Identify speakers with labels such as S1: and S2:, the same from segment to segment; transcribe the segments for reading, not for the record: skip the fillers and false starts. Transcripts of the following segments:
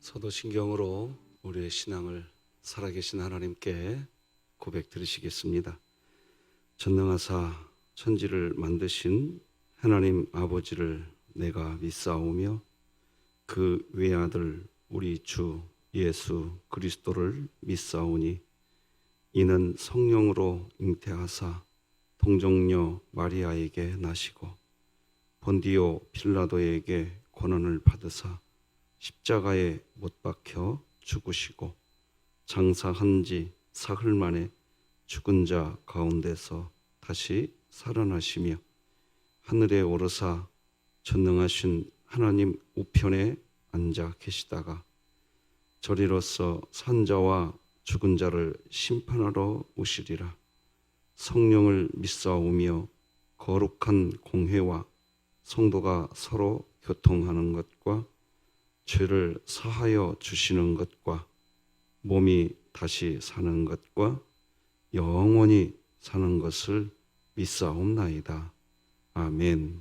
S1: 사도신경으로 우리의 신앙을 살아계신 하나님께 고백드리시겠습니다. 전능하사 천지를 만드신 하나님 아버지를 내가 믿사오며 그 외아들 우리 주 예수 그리스도를 믿사오니 이는 성령으로 잉태하사 동정녀 마리아에게 나시고 본디오 빌라도에게 고난을 받으사 십자가에 못 박혀 죽으시고 장사한 지 사흘 만에 죽은 자 가운데서 다시 살아나시며 하늘에 오르사 전능하신 하나님 우편에 앉아 계시다가 저리로서 산 자와 죽은 자를 심판하러 오시리라. 성령을 믿사오며 거룩한 공회와 성도가 서로 교통하는 것과 죄를 사하여 주시는 것과 몸이 다시 사는 것과 영원히 사는 것을 믿사옵나이다. 아멘.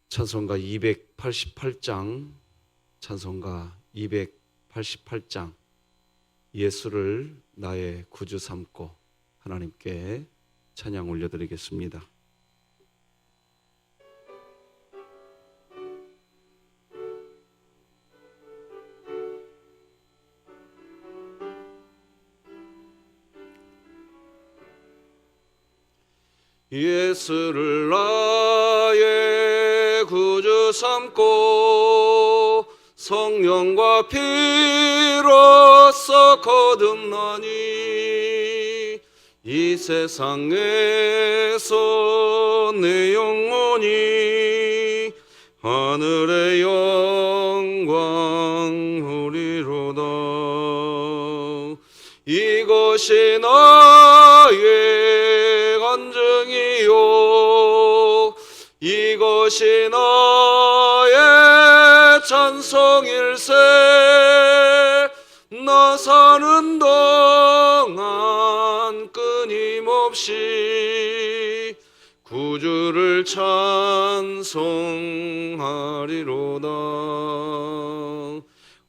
S1: 찬송가 288장, 찬송가 288장, 예수를 나의 구주 삼고 하나님께 찬양 올려드리겠습니다. 예수를 나의 구주 삼고 성령과 피로써 거듭나니 이 세상에서 내 영혼이 하늘의 영광 누리로다. 이것이 나의 간증이요 이것이 나의 찬송일세. 나 사는 동안 끊임없이 구주를 찬송하리로다.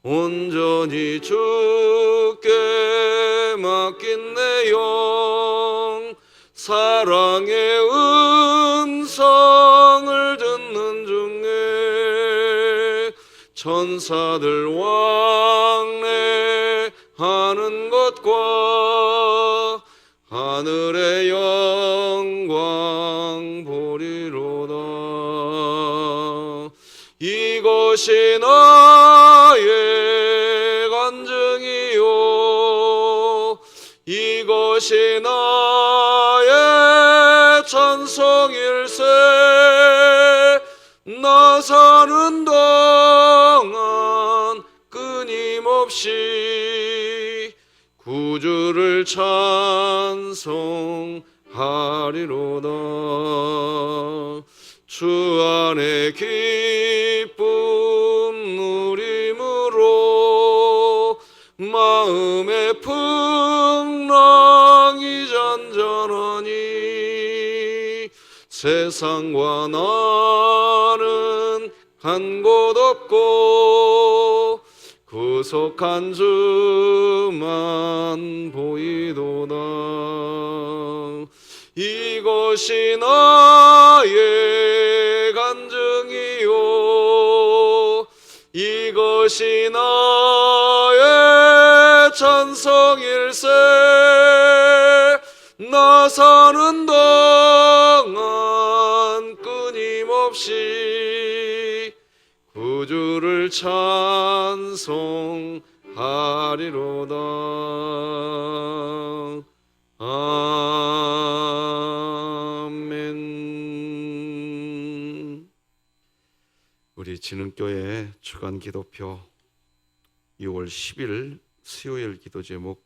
S1: 온전히 주께 맡긴 내 영 사랑의 음성을 듣는 중에 천사들 왕래하는 것과 하늘의 영광 보리로다. 이것이 나의 간증이요 이것이 나의 찬송일세. 나 사는 동안 끊임없이 구주를 찬송하리로다. 주 안에 기쁨 누림으로 마음의 풍랑이 잔잔하니 세상과 나는 간 곳 없고 구속한 주만 보이도다. 이것이 나의 간증이요 이것이 나의 찬송일세. 나 사는 동안 끊임없이 구주를 찬송하리로다. 아멘. 우리 진흥교회 주간기도표 6월 10일 수요일 기도 제목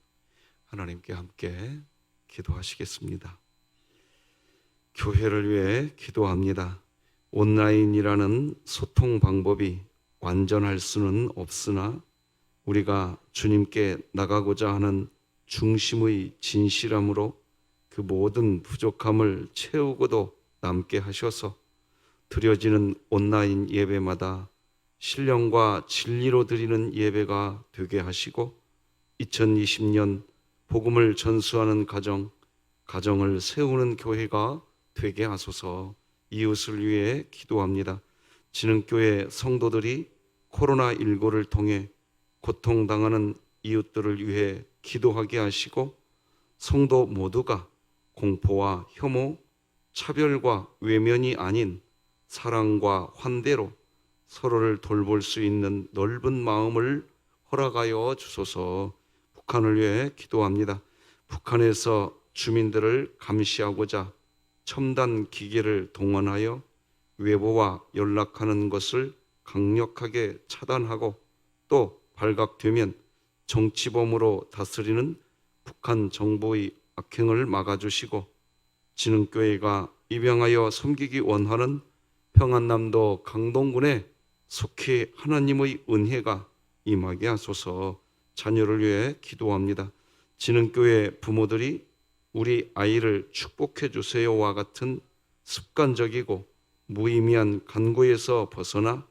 S1: 하나님께 함께 기도하시겠습니다. 교회를 위해 기도합니다. 온라인이라는 소통 방법이 완전할 수는 없으나 우리가 주님께 나가고자 하는 중심의 진실함으로 그 모든 부족함을 채우고도 남게 하셔서 드려지는 온라인 예배마다 신령과 진리로 드리는 예배가 되게 하시고 2020년 복음을 전수하는 가정을 세우는 교회가 되게 하소서. 이웃을 위해 기도합니다. 진흥교회 성도들이 코로나19를 통해 고통당하는 이웃들을 위해 기도하게 하시고 성도 모두가 공포와 혐오, 차별과 외면이 아닌 사랑과 환대로 서로를 돌볼 수 있는 넓은 마음을 허락하여 주소서. 북한을 위해 기도합니다. 북한에서 주민들을 감시하고자 첨단 기계를 동원하여 외부와 연락하는 것을 강력하게 차단하고 또 발각되면 정치범으로 다스리는 북한 정부의 악행을 막아주시고 진흥교회가 입양하여 섬기기 원하는 평안남도 강동군에 속히 하나님의 은혜가 임하게 하소서. 자녀를 위해 기도합니다. 진흥교회 부모들이 우리 아이를 축복해 주세요와 같은 습관적이고 무의미한 간구에서 벗어나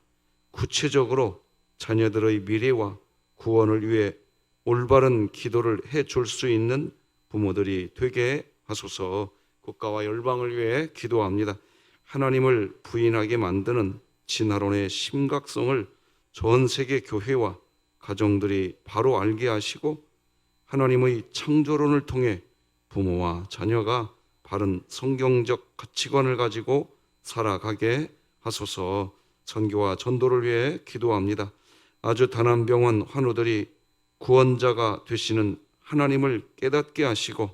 S1: 구체적으로 자녀들의 미래와 구원을 위해 올바른 기도를 해줄 수 있는 부모들이 되게 하소서. 국가와 열방을 위해 기도합니다. 하나님을 부인하게 만드는 진화론의 심각성을 전 세계 교회와 가정들이 바로 알게 하시고 하나님의 창조론을 통해 부모와 자녀가 바른 성경적 가치관을 가지고 살아가게 하소서. 선교와 전도를 위해 기도합니다. 아주 단한병원 환우들이 구원자가 되시는 하나님을 깨닫게 하시고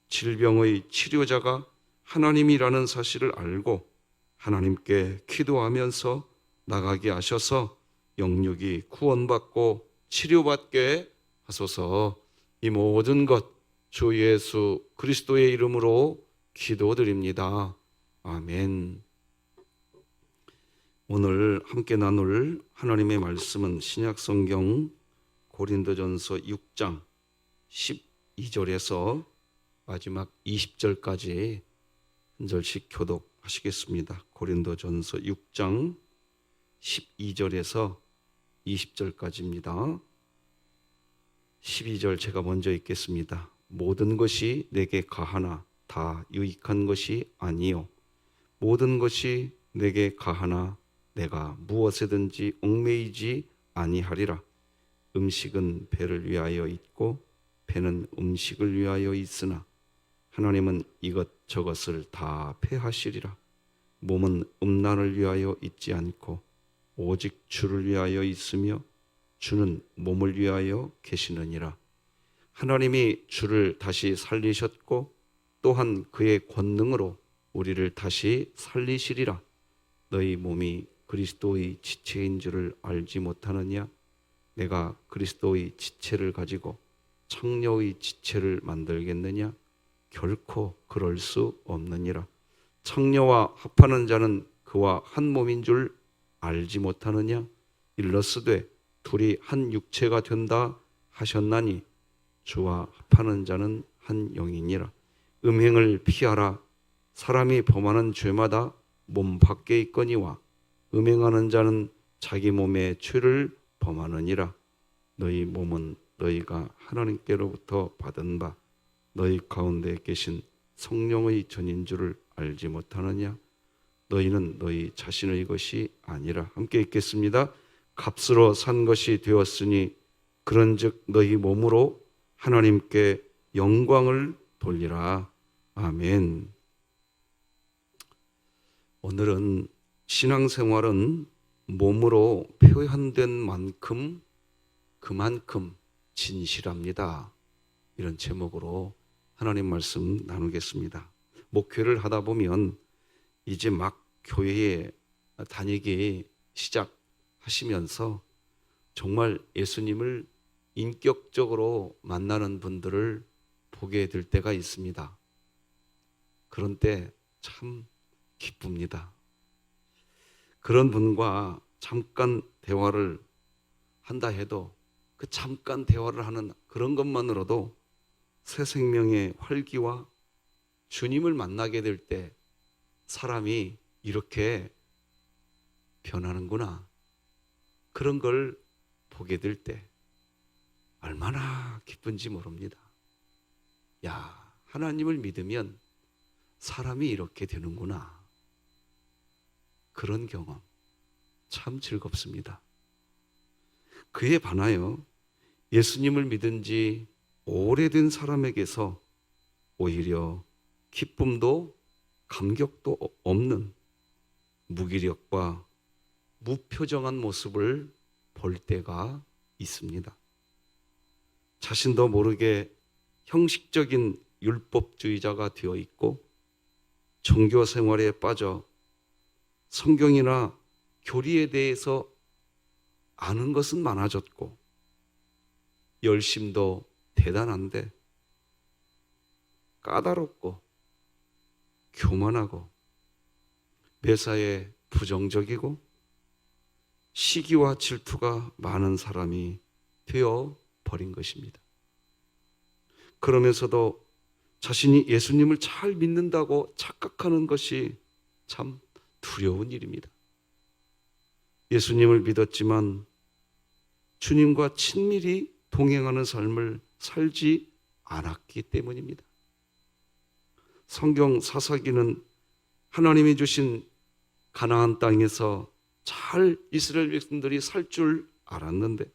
S1: 질병의 치료자가 하나님이라는 사실을 알고 하나님께 기도하면서 나가게 하셔서 영육이 구원받고 치료받게 하소서. 이 모든 것 주 예수 그리스도의 이름으로 기도드립니다. 아멘. 오늘 함께 나눌 하나님의 말씀은 신약성경 고린도전서 6장 12절에서 마지막 20절까지 한 절씩 교독하시겠습니다. 고린도전서 6장 12절에서 20절까지입니다. 12절 제가 먼저 읽겠습니다. 모든 것이 내게 가하나 다 유익한 것이 아니요 모든 것이 내게 가하나 내가 무엇에든지 얽매이지 아니하리라. 음식은 배를 위하여 있고 배는 음식을 위하여 있으나 하나님은 이것저것을 다 패하시리라. 몸은 음란을 위하여 있지 않고 오직 주를 위하여 있으며 주는 몸을 위하여 계시느니라. 하나님이 주를 다시 살리셨고 또한 그의 권능으로 우리를 다시 살리시리라. 너희 몸이 그리스도의 지체인 줄을 알지 못하느냐? 내가 그리스도의 지체를 가지고 창녀의 지체를 만들겠느냐? 결코 그럴 수 없느니라. 창녀와 합하는 자는 그와 한 몸인 줄 알지 못하느냐? 일러스되 둘이 한 육체가 된다 하셨나니 주와 합하는 자는 한 영이니라. 음행을 피하라. 사람이 범하는 죄마다 몸 밖에 있거니와 음행하는 자는 자기 몸의 죄를 범하느니라. 너희 몸은 너희가 하나님께로부터 받은 바 너희 가운데 계신 성령의 전인 줄을 알지 못하느냐? 너희는 너희 자신의 것이 아니라. 함께 읽겠습니다. 값으로 산 것이 되었으니 그런즉 너희 몸으로 하나님께 영광을 돌리라. 아멘. 오늘은 신앙생활은 몸으로 표현된 만큼 그만큼 진실합니다. 이런 제목으로 하나님 말씀 나누겠습니다. 목회를 하다 보면 이제 막 교회에 다니기 시작하시면서 정말 예수님을 인격적으로 만나는 분들을 보게 될 때가 있습니다. 그런 때 참 기쁩니다. 그런 분과 잠깐 대화를 한다 해도 그 잠깐 대화를 하는 그런 것만으로도 새 생명의 활기와 주님을 만나게 될 때 사람이 이렇게 변하는구나. 그런 걸 보게 될 때 얼마나 기쁜지 모릅니다. 야, 하나님을 믿으면 사람이 이렇게 되는구나. 그런 경험 참 즐겁습니다. 그에 반하여 예수님을 믿은 지 오래된 사람에게서 오히려 기쁨도 감격도 없는 무기력과 무표정한 모습을 볼 때가 있습니다. 자신도 모르게 형식적인 율법주의자가 되어 있고 종교 생활에 빠져 성경이나 교리에 대해서 아는 것은 많아졌고 열심도 대단한데 까다롭고 교만하고 매사에 부정적이고 시기와 질투가 많은 사람이 되어 버린 것입니다. 그러면서도 자신이 예수님을 잘 믿는다고 착각하는 것이 참 두려운 일입니다. 예수님을 믿었지만 주님과 친밀히 동행하는 삶을 살지 않았기 때문입니다. 성경 사사기는 하나님이 주신 가나안 땅에서 잘 이스라엘 백성들이 살 줄 알았는데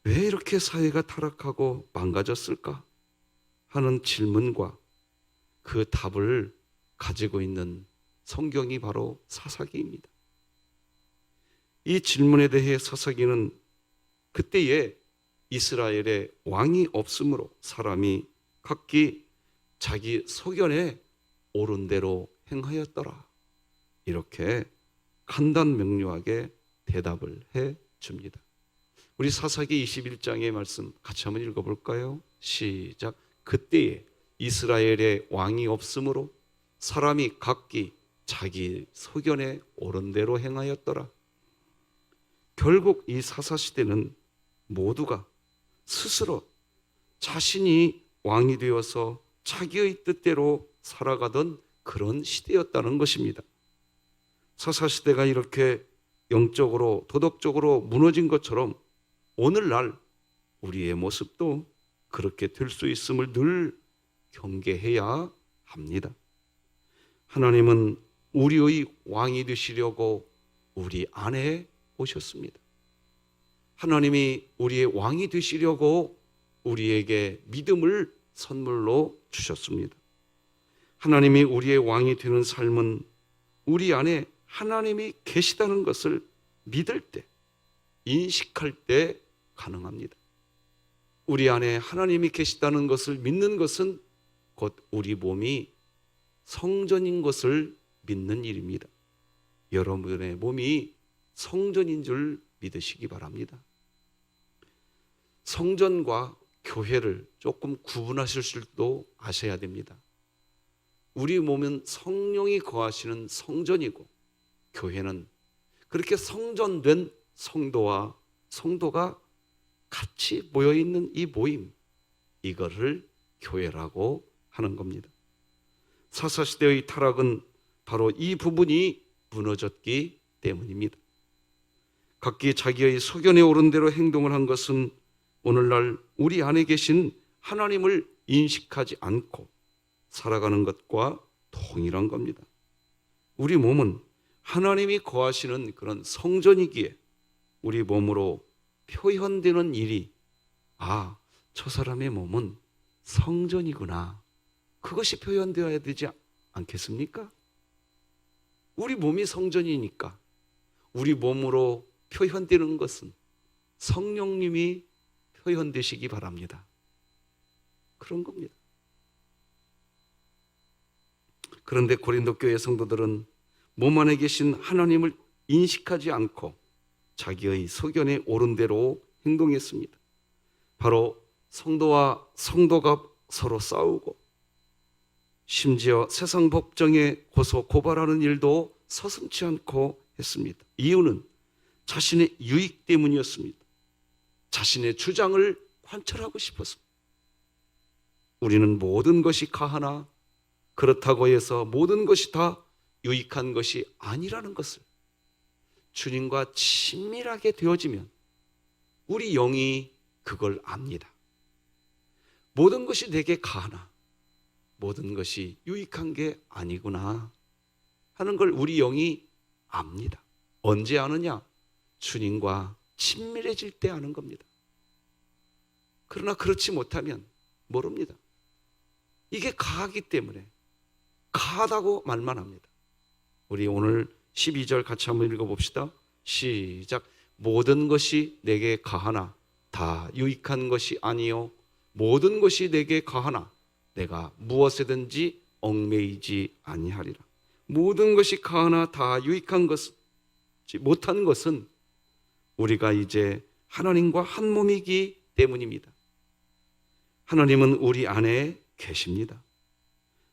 S1: 왜 이렇게 사회가 타락하고 망가졌을까 하는 질문과 그 답을 가지고 있는 성경이 바로 사사기입니다. 이 질문에 대해 사사기는 그때에 이스라엘에 왕이 없으므로 사람이 각기 자기 소견에 옳은 대로 행하였더라. 이렇게 간단명료하게 대답을 해 줍니다. 우리 사사기 21장의 말씀 같이 한번 읽어볼까요? 시작. 그때에 이스라엘에 왕이 없으므로 사람이 각기 자기 소견에 옳은 대로 행하였더라. 결국 이 사사시대는 모두가 스스로 자신이 왕이 되어서 자기의 뜻대로 살아가던 그런 시대였다는 것입니다. 사사시대가 이렇게 영적으로 도덕적으로 무너진 것처럼 오늘날 우리의 모습도 그렇게 될 수 있음을 늘 경계해야 합니다. 하나님은 우리의 왕이 되시려고 우리 안에 오셨습니다. 하나님이 우리의 왕이 되시려고 우리에게 믿음을 선물로 주셨습니다. 하나님이 우리의 왕이 되는 삶은 우리 안에 하나님이 계시다는 것을 믿을 때, 인식할 때 가능합니다. 우리 안에 하나님이 계시다는 것을 믿는 것은 곧 우리 몸이 성전인 것을 믿는 일입니다. 여러분의 몸이 성전인 줄 믿으시기 바랍니다. 성전과 교회를 조금 구분하실 줄도 아셔야 됩니다. 우리 몸은 성령이 거하시는 성전이고 교회는 그렇게 성전된 성도와 성도가 같이 모여있는 이 모임, 이거를 교회라고 하는 겁니다. 사사시대의 타락은 바로 이 부분이 무너졌기 때문입니다. 각기 자기의 소견에 오른 대로 행동을 한 것은 오늘날 우리 안에 계신 하나님을 인식하지 않고 살아가는 것과 동일한 겁니다. 우리 몸은 하나님이 거하시는 그런 성전이기에 우리 몸으로 표현되는 일이 저 사람의 몸은 성전이구나. 그것이 표현되어야 되지 않겠습니까? 우리 몸이 성전이니까 우리 몸으로 표현되는 것은 성령님이 표현되시기 바랍니다. 그런 겁니다. 그런데 고린도 교회 성도들은 몸 안에 계신 하나님을 인식하지 않고 자기의 소견에 옳은 대로 행동했습니다. 바로 성도와 성도가 서로 싸우고 심지어 세상 법정에 고소 고발하는 일도 서슴지 않고 했습니다. 이유는 자신의 유익 때문이었습니다. 자신의 주장을 관철하고 싶었습니다. 우리는 모든 것이 가하나 그렇다고 해서 모든 것이 다 유익한 것이 아니라는 것을 주님과 친밀하게 되어지면 우리 영이 그걸 압니다. 모든 것이 내게 가하나 모든 것이 유익한 게 아니구나 하는 걸 우리 영이 압니다. 언제 아느냐? 주님과 친밀해질 때 아는 겁니다. 그러나 그렇지 못하면 모릅니다. 이게 가하기 때문에 가하다고 말만 합니다. 우리 오늘 12절 같이 한번 읽어봅시다. 시작. 모든 것이 내게 가하나 다 유익한 것이 아니요 모든 것이 내게 가하나 내가 무엇에든지 얽매이지 아니하리라. 모든 것이 가하나 다 유익한 것이 못한 것은 우리가 이제 하나님과 한 몸이기 때문입니다. 하나님은 우리 안에 계십니다.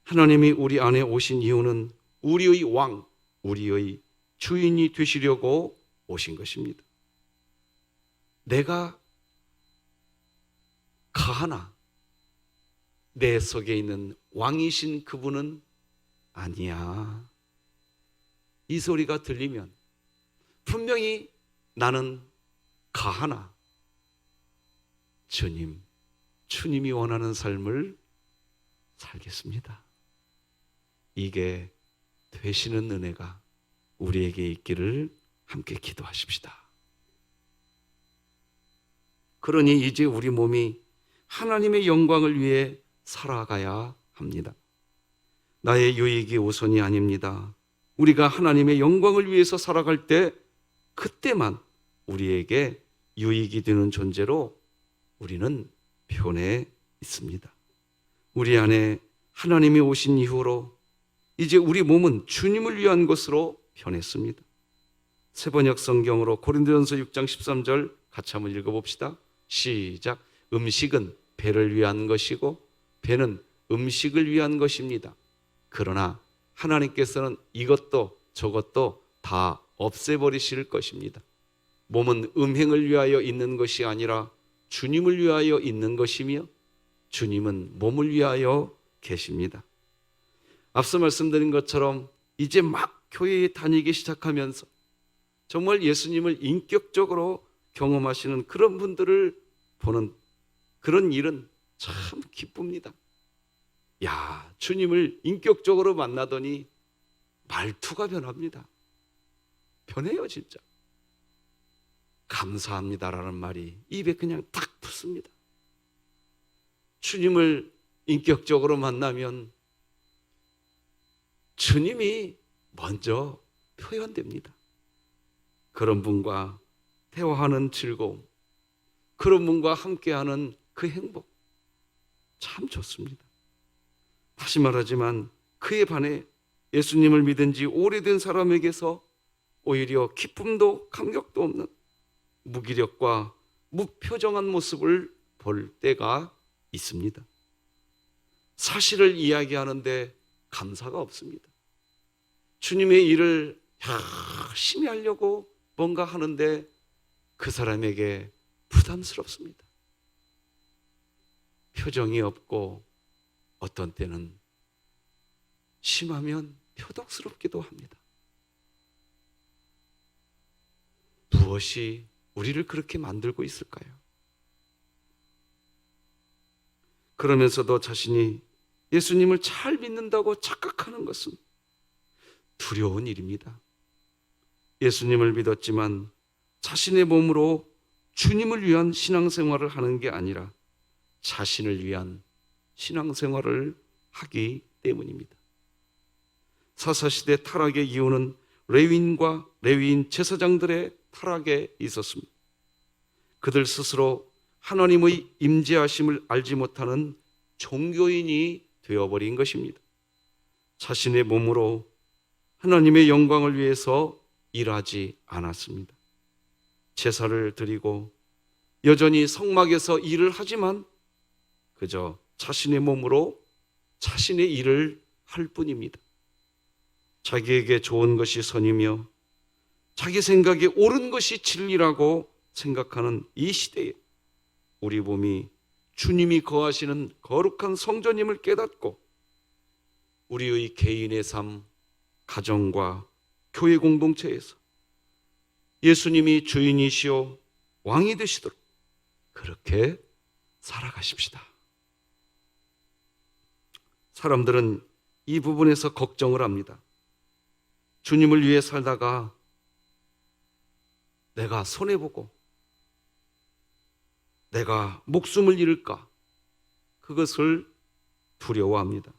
S1: 하나님이 우리 안에 오신 이유는 우리의 왕, 우리의 주인이 되시려고 오신 것입니다. 내가 가하나 내 속에 있는 왕이신 그분은 아니야. 이 소리가 들리면 분명히 나는 가하나 주님이 원하는 삶을 살겠습니다. 이게 되시는 은혜가 우리에게 있기를 함께 기도하십시다. 그러니 이제 우리 몸이 하나님의 영광을 위해 살아가야 합니다. 나의 유익이 우선이 아닙니다. 우리가 하나님의 영광을 위해서 살아갈 때 그때만 우리에게 유익이 되는 존재로 우리는 변해 있습니다. 우리 안에 하나님이 오신 이후로 이제 우리 몸은 주님을 위한 것으로 변했습니다. 세번역 성경으로 고린도전서 6장 13절 같이 한번 읽어봅시다. 시작. 음식은 배를 위한 것이고 배는 음식을 위한 것입니다. 그러나 하나님께서는 이것도 저것도 다 없애버리실 것입니다. 몸은 음행을 위하여 있는 것이 아니라 주님을 위하여 있는 것이며 주님은 몸을 위하여 계십니다. 앞서 말씀드린 것처럼 이제 막 교회에 다니기 시작하면서 정말 예수님을 인격적으로 경험하시는 그런 분들을 보는 그런 일은 참 기쁩니다. 야, 주님을 인격적으로 만나더니 말투가 변합니다. 변해요, 진짜. 감사합니다라는 말이 입에 그냥 딱 붙습니다. 주님을 인격적으로 만나면 주님이 먼저 표현됩니다. 그런 분과 대화하는 즐거움, 그런 분과 함께하는 그 행복 참 좋습니다. 다시 말하지만 그에 반해 예수님을 믿은 지 오래된 사람에게서 오히려 기쁨도 감격도 없는 무기력과 무표정한 모습을 볼 때가 있습니다. 사실을 이야기하는데 감사가 없습니다. 주님의 일을 열심히 하려고 뭔가 하는데 그 사람에게 부담스럽습니다. 표정이 없고 어떤 때는 심하면 표독스럽기도 합니다. 무엇이 우리를 그렇게 만들고 있을까요? 그러면서도 자신이 예수님을 잘 믿는다고 착각하는 것은 두려운 일입니다. 예수님을 믿었지만 자신의 몸으로 주님을 위한 신앙생활을 하는 게 아니라 자신을 위한 신앙생활을 하기 때문입니다. 사사시대 타락의 이유는 레위인과 레위인 제사장들의 타락에 있었습니다. 그들 스스로 하나님의 임재하심을 알지 못하는 종교인이 되어버린 것입니다. 자신의 몸으로 하나님의 영광을 위해서 일하지 않았습니다. 제사를 드리고 여전히 성막에서 일을 하지만 그저 자신의 몸으로 자신의 일을 할 뿐입니다. 자기에게 좋은 것이 선이며 자기 생각에 옳은 것이 진리라고 생각하는 이 시대에 우리 몸이 주님이 거하시는 거룩한 성전임을 깨닫고 우리의 개인의 삶, 가정과 교회 공동체에서 예수님이 주인이시오 왕이 되시도록 그렇게 살아가십시다. 사람들은 이 부분에서 걱정을 합니다. 주님을 위해 살다가 내가 손해보고 내가 목숨을 잃을까, 그것을 두려워합니다.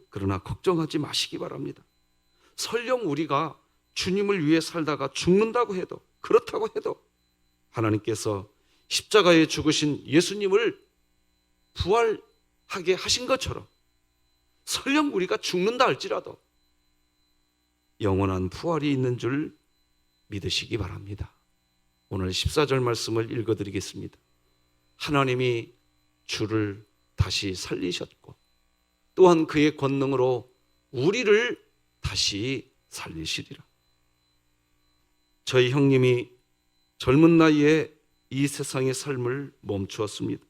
S1: 그러나 걱정하지 마시기 바랍니다. 설령 우리가 주님을 위해 살다가 죽는다고 해도, 그렇다고 해도 하나님께서 십자가에 죽으신 예수님을 부활하게 하신 것처럼 설령 우리가 죽는다 할지라도 영원한 부활이 있는 줄 믿으시기 바랍니다. 오늘 14절 말씀을 읽어드리겠습니다. 하나님이 주를 다시 살리셨고 또한 그의 권능으로 우리를 다시 살리시리라. 저희 형님이 젊은 나이에 이 세상의 삶을 멈추었습니다.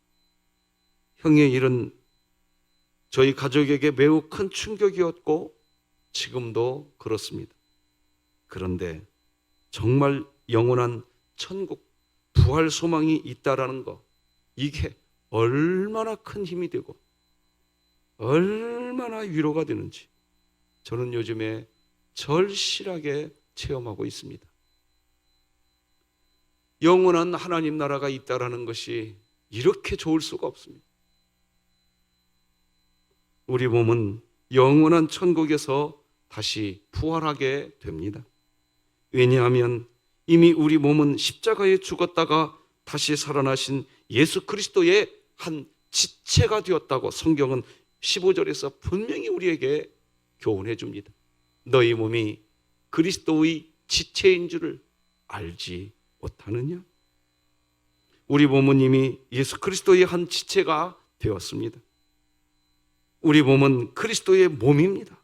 S1: 형의 일은 저희 가족에게 매우 큰 충격이었고 지금도 그렇습니다. 그런데 정말 영원한 천국, 부활 소망이 있다라는 거, 이게 얼마나 큰 힘이 되고 얼마나 위로가 되는지 저는 요즘에 절실하게 체험하고 있습니다. 영원한 하나님 나라가 있다라는 것이 이렇게 좋을 수가 없습니다. 우리 몸은 영원한 천국에서 다시 부활하게 됩니다. 왜냐하면 이미 우리 몸은 십자가에 죽었다가 다시 살아나신 예수 그리스도의 한 지체가 되었다고 성경은 15절에서 분명히 우리에게 교훈해 줍니다. 너희 몸이 그리스도의 지체인 줄을 알지 못하느냐? 우리 몸은 이미 예수 그리스도의 한 지체가 되었습니다. 우리 몸은 그리스도의 몸입니다.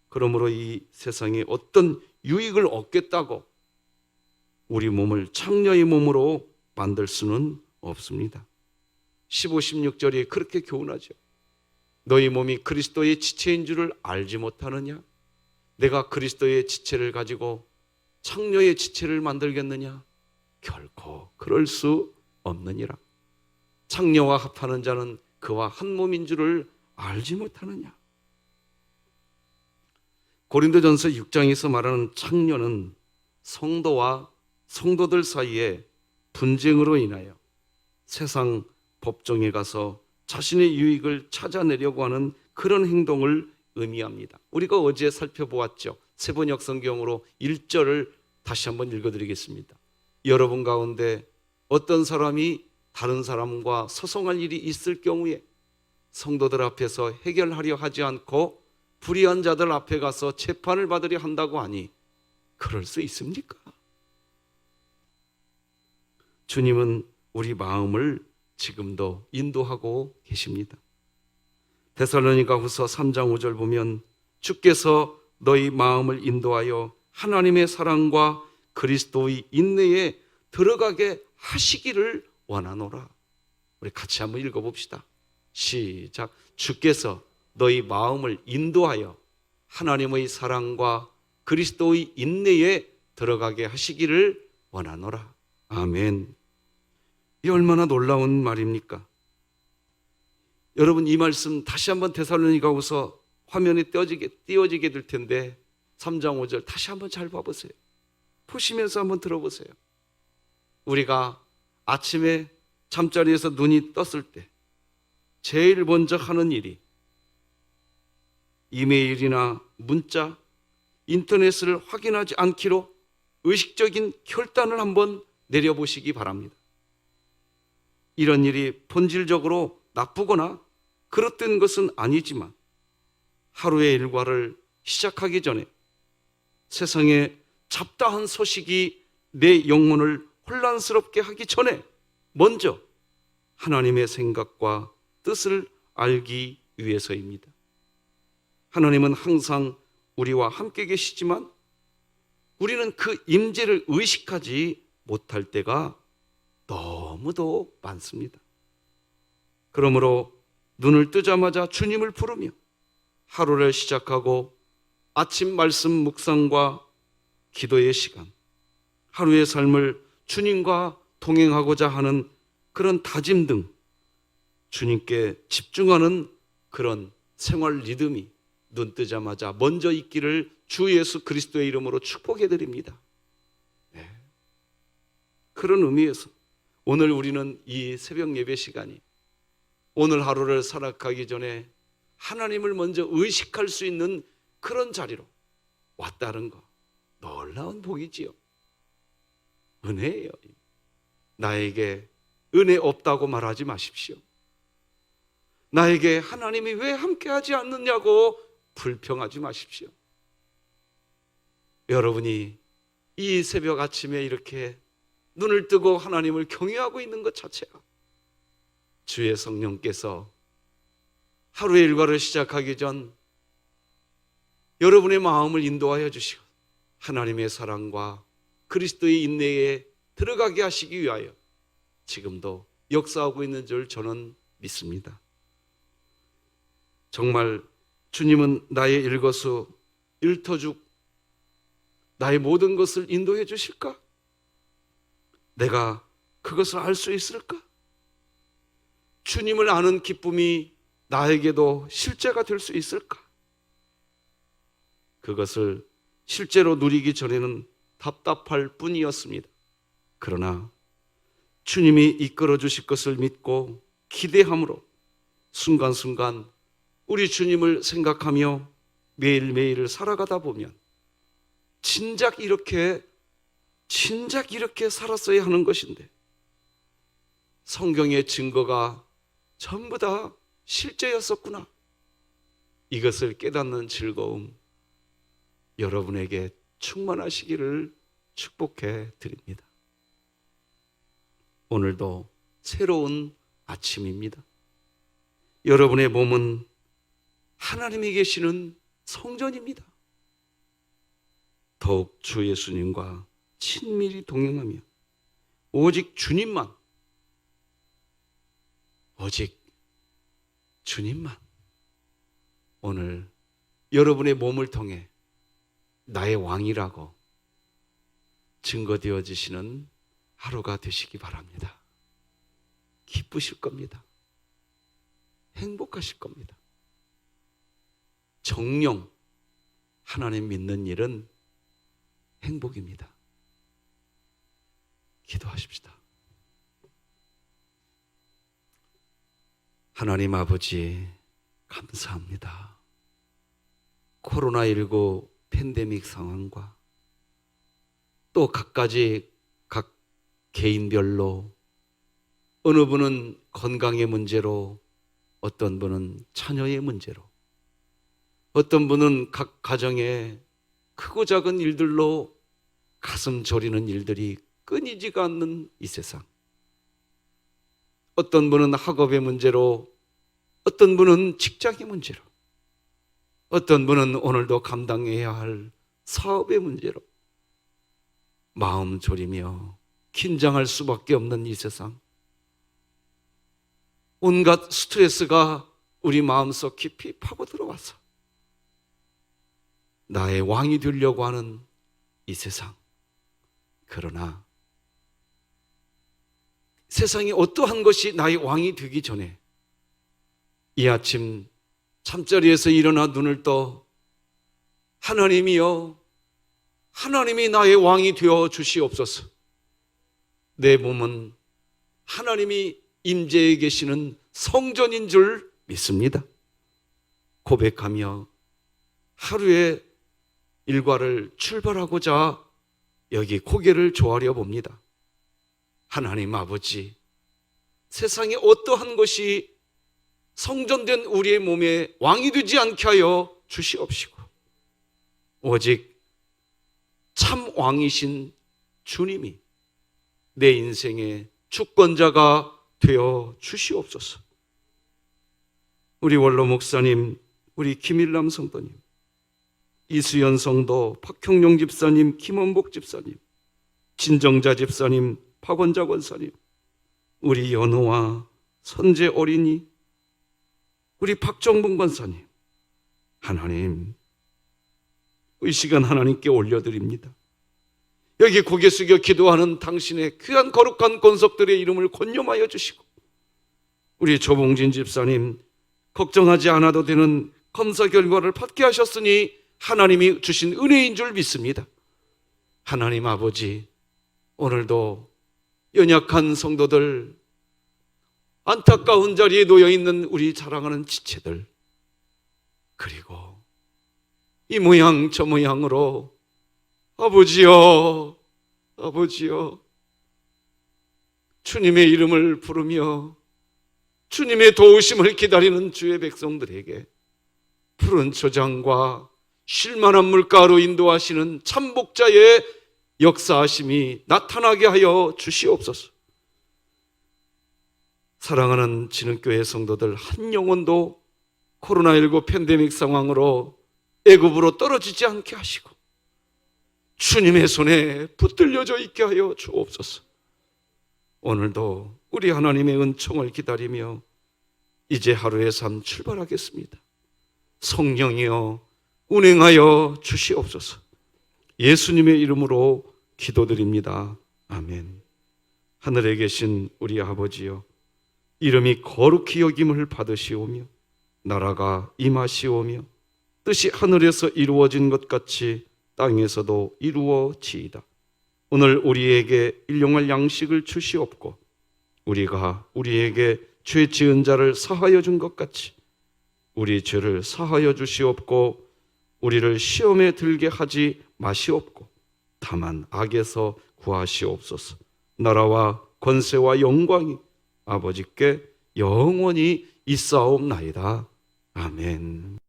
S1: 그러므로 이 세상에 어떤 유익을 얻겠다고 우리 몸을 창녀의 몸으로 만들 수는 없습니다. 15, 16절이 그렇게 교훈하죠. 너희 몸이 그리스도의 지체인 줄을 알지 못하느냐? 내가 그리스도의 지체를 가지고 창녀의 지체를 만들겠느냐? 결코 그럴 수 없느니라. 창녀와 합하는 자는 그와 한 몸인 줄을 알지 못하느냐? 고린도전서 6장에서 말하는 창녀는 성도와 성도들 사이에 분쟁으로 인하여 세상 법정에 가서 자신의 유익을 찾아내려고 하는 그런 행동을 의미합니다. 우리가 어제 살펴보았죠. 세번역 성경으로 1절을 다시 한번 읽어드리겠습니다. 여러분 가운데 어떤 사람이 다른 사람과 소송할 일이 있을 경우에 성도들 앞에서 해결하려 하지 않고 불의한 자들 앞에 가서 재판을 받으려 한다고 하니 그럴 수 있습니까? 주님은 우리 마음을 지금도 인도하고 계십니다. 데살로니가후서 3장 5절 보면 주께서 너희 마음을 인도하여 하나님의 사랑과 그리스도의 인내에 들어가게 하시기를 원하노라. 우리 같이 한번 읽어봅시다. 시작. 주께서 너희 마음을 인도하여 하나님의 사랑과 그리스도의 인내에 들어가게 하시기를 원하노라. 아멘. 이 얼마나 놀라운 말입니까? 여러분, 이 말씀 다시 한번 데살로니가후서 화면에 띄워지게 될 텐데 3장 5절 다시 한번 잘 봐보세요. 보시면서 한번 들어보세요. 우리가 아침에 잠자리에서 눈이 떴을 때 제일 먼저 하는 일이 이메일이나 문자, 인터넷을 확인하지 않기로 의식적인 결단을 한번 내려보시기 바랍니다. 이런 일이 본질적으로 나쁘거나 그렇던 것은 아니지만 하루의 일과를 시작하기 전에 세상에 잡다한 소식이 내 영혼을 혼란스럽게 하기 전에 먼저 하나님의 생각과 뜻을 알기 위해서입니다. 하나님은 항상 우리와 함께 계시지만 우리는 그 임재를 의식하지 못할 때가 너무도 많습니다. 그러므로 눈을 뜨자마자 주님을 부르며 하루를 시작하고 아침 말씀 묵상과 기도의 시간, 하루의 삶을 주님과 동행하고자 하는 그런 다짐 등 주님께 집중하는 그런 생활 리듬이 눈 뜨자마자 먼저 있기를 주 예수 그리스도의 이름으로 축복해 드립니다. 네. 그런 의미에서 오늘 우리는 이 새벽 예배 시간이 오늘 하루를 살아가기 전에 하나님을 먼저 의식할 수 있는 그런 자리로 왔다는 거 놀라운 복이지요. 은혜예요. 나에게 은혜 없다고 말하지 마십시오. 나에게 하나님이 왜 함께하지 않느냐고 불평하지 마십시오. 여러분이 이 새벽 아침에 이렇게 눈을 뜨고 하나님을 경외하고 있는 것 자체가 주의 성령께서 하루의 일과를 시작하기 전 여러분의 마음을 인도하여 주시고 하나님의 사랑과 그리스도의 인내에 들어가게 하시기 위하여 지금도 역사하고 있는 줄 저는 믿습니다. 정말 주님은 나의 일거수 일터죽 나의 모든 것을 인도해 주실까? 내가 그것을 알 수 있을까? 주님을 아는 기쁨이 나에게도 실제가 될 수 있을까? 그것을 실제로 누리기 전에는 답답할 뿐이었습니다. 그러나 주님이 이끌어 주실 것을 믿고 기대함으로 순간순간 우리 주님을 생각하며 매일매일을 살아가다 보면 진작 이렇게 살았어야 하는 것인데 성경의 증거가 전부 다 실제였었구나. 이것을 깨닫는 즐거움 여러분에게 충만하시기를 축복해 드립니다. 오늘도 새로운 아침입니다. 여러분의 몸은 하나님이 계시는 성전입니다. 더욱 주 예수님과 친밀히 동행하며 오직 주님만 오늘 여러분의 몸을 통해 나의 왕이라고 증거되어지시는 하루가 되시기 바랍니다. 기쁘실 겁니다. 행복하실 겁니다. 정령 하나님 믿는 일은 행복입니다. 기도하십시다. 하나님 아버지 감사합니다. 코로나19 팬데믹 상황과 또 각가지 각 개인별로 어느 분은 건강의 문제로 어떤 분은 자녀의 문제로 어떤 분은 각 가정의 크고 작은 일들로 가슴 저리는 일들이 끊이지가 않는 이 세상. 어떤 분은 학업의 문제로 어떤 분은 직장의 문제로 어떤 분은 오늘도 감당해야 할 사업의 문제로 마음 졸이며 긴장할 수밖에 없는 이 세상. 온갖 스트레스가 우리 마음속 깊이 파고들어와서 나의 왕이 되려고 하는 이 세상. 그러나 세상에 어떠한 것이 나의 왕이 되기 전에 이 아침 잠자리에서 일어나 눈을 떠 하나님이여, 하나님이 나의 왕이 되어 주시옵소서. 내 몸은 하나님이 임재해 계시는 성전인 줄 믿습니다. 고백하며 하루의 일과를 출발하고자 여기 고개를 조아려 봅니다. 하나님 아버지, 세상에 어떠한 것이 성전된 우리의 몸에 왕이 되지 않게 하여 주시옵시고 오직 참 왕이신 주님이 내 인생의 주권자가 되어 주시옵소서. 우리 원로 목사님, 우리 김일남 성도님, 이수연 성도, 박형룡 집사님, 김원복 집사님, 진정자 집사님, 박원자 권사님, 우리 연호와 선재 어린이, 우리 박정봉 권사님, 하나님, 이 시간 하나님께 올려드립니다. 여기 고개 숙여 기도하는 당신의 귀한 거룩한 권속들의 이름을 권념하여 주시고, 우리 조봉진 집사님 걱정하지 않아도 되는 검사 결과를 받게 하셨으니 하나님이 주신 은혜인 줄 믿습니다. 하나님 아버지, 오늘도 연약한 성도들, 안타까운 자리에 놓여있는 우리 사랑하는 지체들, 그리고 이 모양 저 모양으로 아버지여, 아버지여, 주님의 이름을 부르며 주님의 도우심을 기다리는 주의 백성들에게 푸른 초장과 쉴만한 물가로 인도하시는 참복자의 역사하심이 나타나게 하여 주시옵소서. 사랑하는 진흥교회 성도들 한 영혼도 코로나19 팬데믹 상황으로 애굽으로 떨어지지 않게 하시고 주님의 손에 붙들려져 있게 하여 주옵소서. 오늘도 우리 하나님의 은총을 기다리며 이제 하루의 삶 출발하겠습니다. 성령이여 운행하여 주시옵소서. 예수님의 이름으로 기도드립니다. 아멘. 하늘에 계신 우리 아버지여, 이름이 거룩히 여김을 받으시오며 나라가 임하시오며 뜻이 하늘에서 이루어진 것 같이 땅에서도 이루어지이다. 오늘 우리에게 일용할 양식을 주시옵고 우리가 우리에게 죄 지은 자를 사하여 준 것 같이 우리 죄를 사하여 주시옵고 우리를 시험에 들게 하지 마시옵고 다만 악에서 구하시옵소서. 나라와 권세와 영광이 아버지께 영원히 있사옵나이다. 아멘.